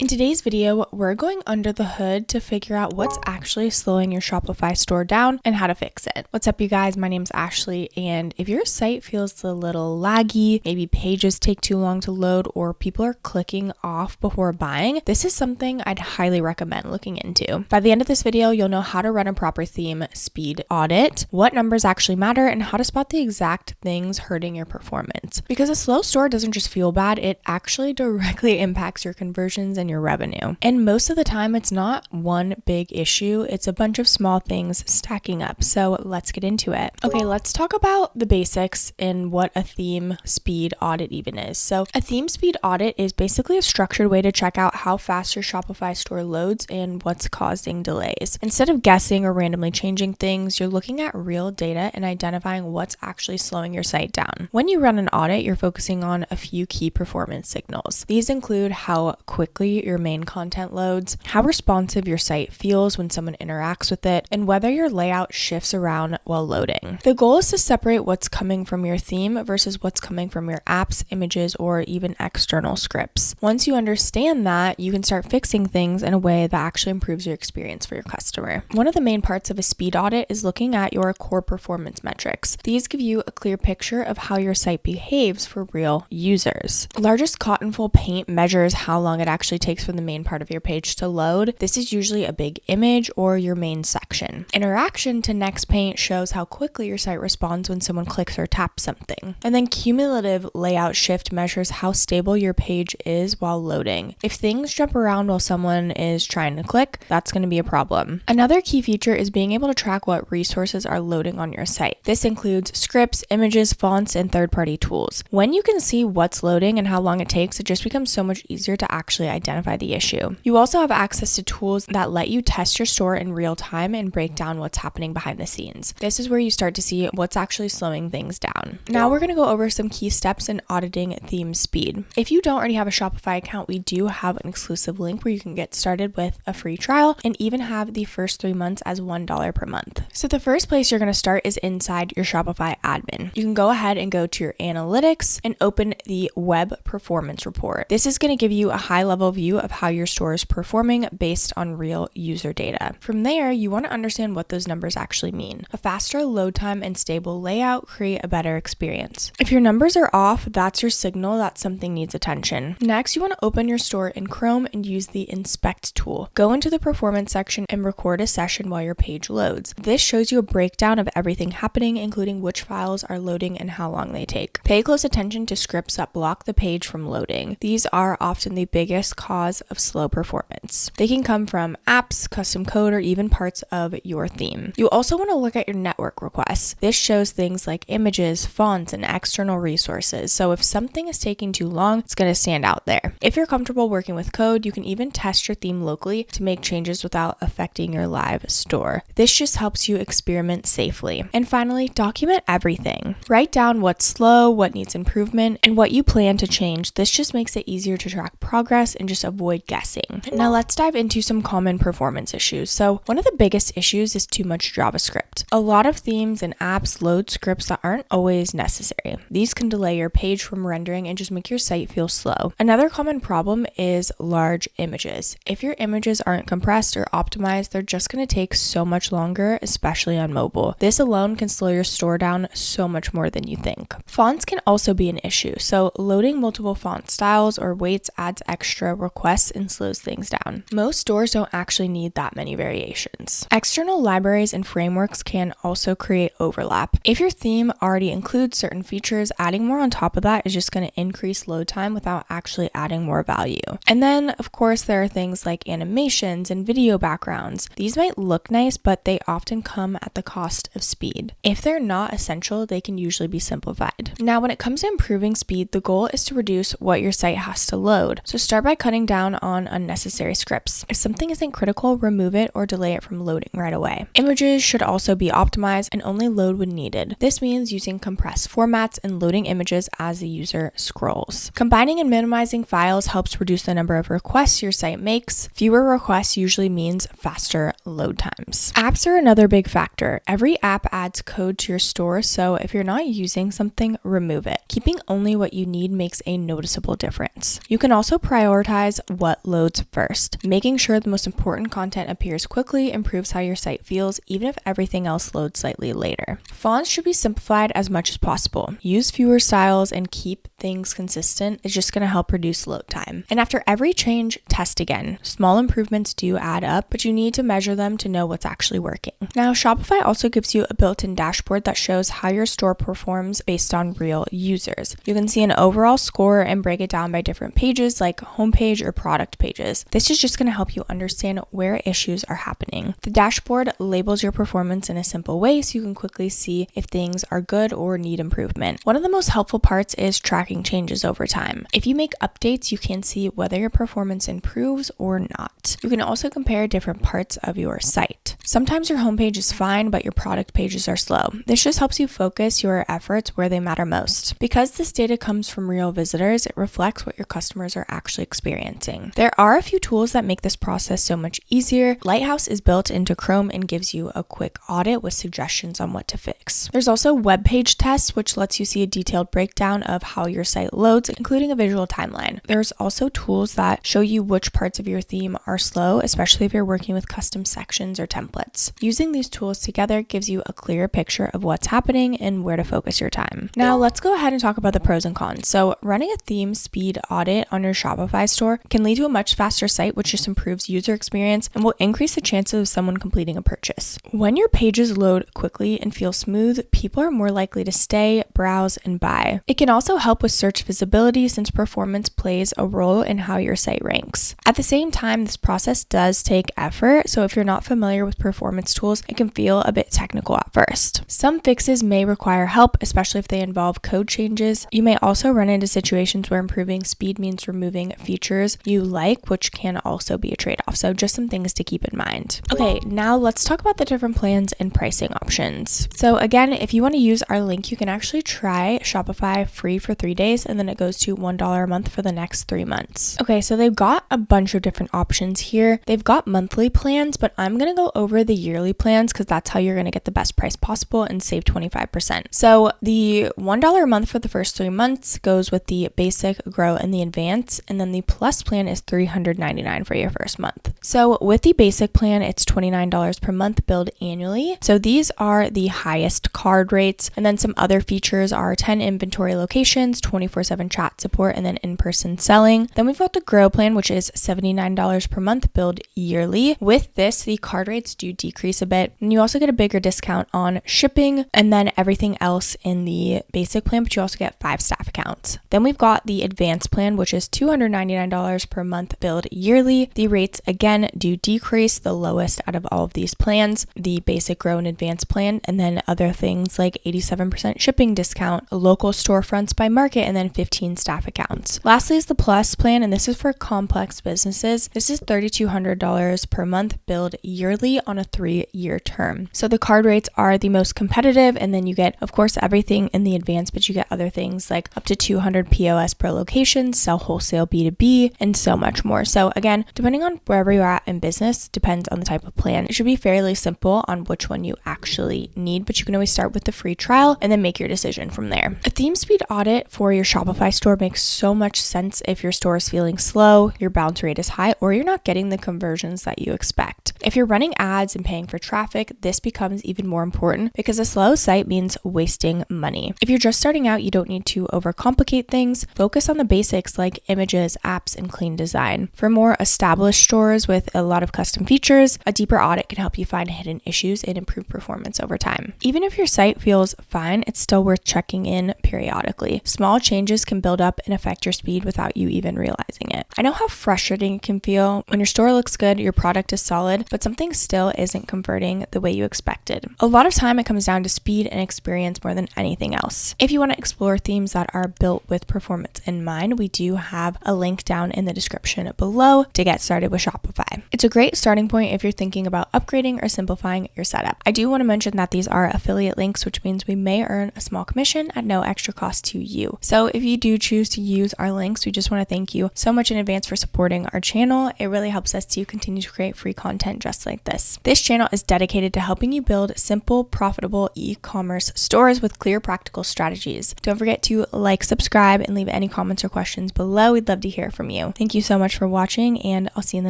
In today's video, we're going under the hood to figure out what's actually slowing your Shopify store down and how to fix it. What's up, you guys? My name's Ashley, and if your site feels a little laggy, maybe pages take too long to load, or people are clicking off before buying, this is something I'd highly recommend looking into. By the end of this video, you'll know how to run a proper theme speed audit, what numbers actually matter, and how to spot the exact things hurting your performance. Because a slow store doesn't just feel bad, it actually directly impacts your conversions and your revenue. And most of the time, it's not one big issue, it's a bunch of small things stacking up. So let's get into it. Okay, let's talk about the basics and what a theme speed audit even is. So a theme speed audit is basically a structured way to check out how fast your Shopify store loads and what's causing delays. Instead of guessing or randomly changing things, you're looking at real data and identifying what's actually slowing your site down. When you run an audit, you're focusing on a few key performance signals. These include how quickly your main content loads, how responsive your site feels when someone interacts with it, and whether your layout shifts around while loading. The goal is to separate what's coming from your theme versus what's coming from your apps, images, or even external scripts. Once you understand that, you can start fixing things in a way that actually improves your experience for your customer. One of the main parts of a speed audit is looking at your core performance metrics. These give you a clear picture of how your site behaves for real users. Largest Contentful Paint measures how long it actually takes for the main part of your page to load. This is usually a big image or your main section. Interaction to Next Paint shows how quickly your site responds when someone clicks or taps something. And then Cumulative Layout Shift measures how stable your page is while loading. If things jump around while someone is trying to click, that's going to be a problem. Another key feature is being able to track what resources are loading on your site. This includes scripts, images, fonts, and third-party tools. When you can see what's loading and how long it takes, it just becomes so much easier to actually identify the issue. You also have access to tools that let you test your store in real time and break down what's happening behind the scenes. This is where you start to see what's actually slowing things down. Now we're going to go over some key steps in auditing theme speed. If you don't already have a Shopify account, we do have an exclusive link where you can get started with a free trial and even have the first 3 months as $1 per month. So the first place you're going to start is inside your Shopify admin. You can go ahead and go to your analytics and open the Web Performance Report. This is going to give you a high-level view of how your store is performing based on real user data. From there, you want to understand what those numbers actually mean. A faster load time and stable layout create a better experience. If your numbers are off, that's your signal that something needs attention. Next, you want to open your store in Chrome and use the Inspect tool. Go into the performance section and record a session while your page loads. This shows you a breakdown of everything happening, including which files are loading and how long they take. Pay close attention to scripts that block the page from loading. These are often the biggest cause of slow performance. They can come from apps, custom code, or even parts of your theme. You also want to look at your network requests. This shows things like images, fonts, and external resources. So if something is taking too long, it's going to stand out there. If you're comfortable working with code, you can even test your theme locally to make changes without affecting your live store. This just helps you experiment safely. And finally, document everything. Write down what's slow, what needs improvement, and what you plan to change. This just makes it easier to track progress and just avoid guessing. Now let's dive into some common performance issues. So one of the biggest issues is too much JavaScript. A lot of themes and apps load scripts that aren't always necessary. These can delay your page from rendering and just make your site feel slow. Another common problem is large images. If your images aren't compressed or optimized, they're just going to take so much longer, especially on mobile. This alone can slow your store down so much more than you think. Fonts can also be an issue. So loading multiple font styles or weights adds extra requests and slows things down. Most stores don't actually need that many variations. External libraries and frameworks can also create overlap. If your theme already includes certain features, adding more on top of that is just going to increase load time without actually adding more value. And then, of course, there are things like animations and video backgrounds. These might look nice, but they often come at the cost of speed. If they're not essential, they can usually be simplified. Now, when it comes to improving speed, the goal is to reduce what your site has to load. So start by cutting down on unnecessary scripts. If something isn't critical, remove it or delay it from loading right away. Images should also be optimized and only load when needed. This means using compressed formats and loading images as the user scrolls. Combining and minimizing files helps reduce the number of requests your site makes. Fewer requests usually means faster load times. Apps are another big factor. Every app adds code to your store, so if you're not using something, remove it. Keeping only what you need makes a noticeable difference. You can also prioritize prioritize what loads first. Making sure the most important content appears quickly improves how your site feels, even if everything else loads slightly later. Fonts should be simplified as much as possible. Use fewer styles and keep things consistent. It's just going to help reduce load time. And after every change, test again. Small improvements do add up, but you need to measure them to know what's actually working. Now, Shopify also gives you a built-in dashboard that shows how your store performs based on real users. You can see an overall score and break it down by different pages like homepage or product pages. This is just going to help you understand where issues are happening. The dashboard labels your performance in a simple way so you can quickly see if things are good or need improvement. One of the most helpful parts is tracking changes over time. If you make updates, you can see whether your performance improves or not. You can also compare different parts of your site. Sometimes your homepage is fine, but your product pages are slow. This just helps you focus your efforts where they matter most. Because this data comes from real visitors, it reflects what your customers are actually experiencing. There are a few tools that make this process so much easier. Lighthouse is built into Chrome and gives you a quick audit with suggestions on what to fix. There's also WebPageTest, which lets you see a detailed breakdown of how your site loads, including a visual timeline. There's also tools that show you which parts of your theme are slow, especially if you're working with custom sections or templates. Using these tools together gives you a clear picture of what's happening and where to focus your time. Now, let's go ahead and talk about the pros and cons. So, running a theme speed audit on your Shopify store can lead to a much faster site, which just improves user experience and will increase the chances of someone completing a purchase. When your pages load quickly and feel smooth, people are more likely to stay, browse, and buy. It can also help with search visibility since performance plays a role in how your site ranks. At the same time, this process does take effort, so if you're not familiar with performance tools, it can feel a bit technical at first. Some fixes may require help, especially if they involve code changes. You may also run into situations where improving speed means removing features you like, which can also be a trade-off. So just some things to keep in mind. Okay, now let's talk about the different plans and pricing options. So again, if you want to use our link, you can actually try Shopify free for 3 days, and then it goes to $1 a month for the next 3 months. Okay, so they've got a bunch of different options here. They've got monthly plans, but I'm going to go over the yearly plans because that's how you're going to get the best price possible and save 25%. So the $1 a month for the first 3 months goes with the basic, grow, and the advance, and then the plus plan is $399 for your first month. So with the basic plan, it's $29 per month billed annually. So these are the highest card rates, and then some other features are 10 inventory locations, 24/7 chat support, and then in-person selling. Then we've got the grow plan, which is $79 per month billed yearly. With this, the card rates do decrease a bit, and you also get a bigger discount on shipping and then everything else in the basic plan, but you also get 5 staff accounts. Then we've got the advanced plan, which is $299 per month billed yearly. The rates again do decrease, the lowest out of all of these plans, the basic, grow, and advanced plan, and then other things like 87% shipping discount, local storefronts by market, and then 15 staff accounts. Lastly is the plus plan, and this is for complex businesses. This is $3,200 per month billed yearly on a 3-year term. So the card rates are the most competitive, and then you get, of course, everything in the advanced, but you get other things like up to 200 POS per location, sell wholesale B2B, and so much more. So again, depending on wherever you're at in business, depends on the type of plan. It should be fairly simple on which one you actually need, but you can always start with the free trial and then make your decision from there. A theme speed audit for your Shopify store makes so much sense if your store is feeling slow, your bounce rate is high, or you're not getting the conversions that you expect. If you're running ads and paying for traffic, this becomes even more important because a slow site means wasting money. If you're just starting out, you don't need to overcomplicate things. Focus on the basics like images, apps, and clean design. For more established stores with a lot of custom features, a deeper audit can help you find hidden issues and improve performance over time. Even if your site feels fine, it's still worth checking in periodically. Small changes can build up and affect your speed without you even realizing it. I know how frustrating it can feel when your store looks good, your product is solid, but something still isn't converting the way you expected. A lot of time it comes down to speed and experience more than anything else. If you want to explore themes that are built with performance in mind, we do have a link down in the description below to get started with Shopify. It's a great starting point if you're thinking about upgrading or simplifying your setup. I do want to mention that these are affiliate links, which means we may earn a small commission at no extra cost to you. So if you do choose to use our links, we just want to thank you so much in advance for supporting our channel. It really helps us to continue to create free content just like this. This channel is dedicated to helping you build simple, profitable e-commerce stores with clear, practical strategies. Don't forget to like, subscribe, and leave any comments or questions below. We'd love to hear from you. Thank you so much for watching, and I'll see you in the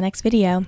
next video.